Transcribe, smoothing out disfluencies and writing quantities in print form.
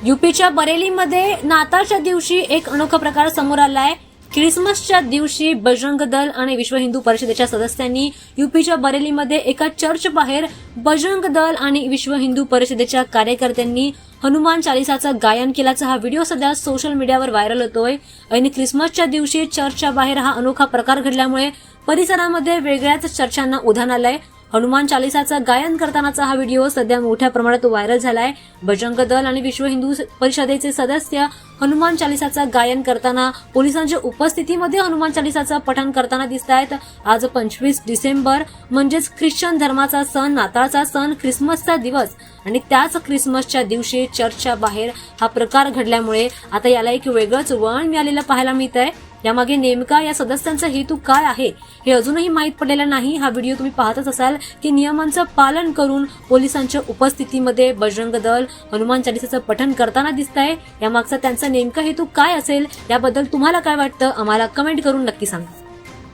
यूपीच्या बरेलीमध्ये नाताळच्या दिवशी एक अनोखा प्रकार समोर आलाय। ख्रिसमसच्या दिवशी बजरंग दल आणि विश्व हिंदू परिषदेच्या सदस्यांनी यूपीच्या बरेलीमध्ये एका चर्च बाहेर बजरंग दल आणि विश्व हिंदू परिषदेच्या कार्यकर्त्यांनी हनुमान चालिसाचं गायन केल्याचा हा व्हिडिओ सध्या सोशल मीडियावर व्हायरल होतोय। आणि ख्रिसमसच्या दिवशी चर्चच्या बाहेर हा अनोखा प्रकार घडल्यामुळे परिसरामध्ये वेगळ्याच चर्चांना उधाण आलंय। हनुमान चालिसाचं गायन करतानाचा हा व्हिडिओ सध्या मोठ्या प्रमाणात व्हायरल झालाय। बजरंग दल आणि विश्व हिंदू परिषदेचे सदस्य हनुमान चालिसाचं गायन करताना पोलिसांच्या उपस्थितीमध्ये हनुमान चालिसाचं पठण करताना दिसतायत। आज 25 डिसेंबर म्हणजेच ख्रिश्चन धर्माचा सण, नाताळचा सण, ख्रिसमसचा दिवस आणि त्याच ख्रिसमसच्या दिवशी चर्चच्या बाहेर हा प्रकार घडल्यामुळे आता याला एक वेगळंच वळण मिळालेलं पाहायला मिळतंय। यामागे नेमका या सदस्यांचा हेतू काय आहे हे अजूनही माहीत पडलेलं नाही। हा व्हिडिओ तुम्ही पाहतच असाल की नियमांचं पालन करून पोलिसांच्या उपस्थितीमध्ये बजरंग दल हनुमान चालिसाचं पठण करताना दिसतंय। यामागचा त्यांचा नेमका हेतू काय असेल याबद्दल तुम्हाला काय वाटतं आम्हाला कमेंट करून नक्की सांगा।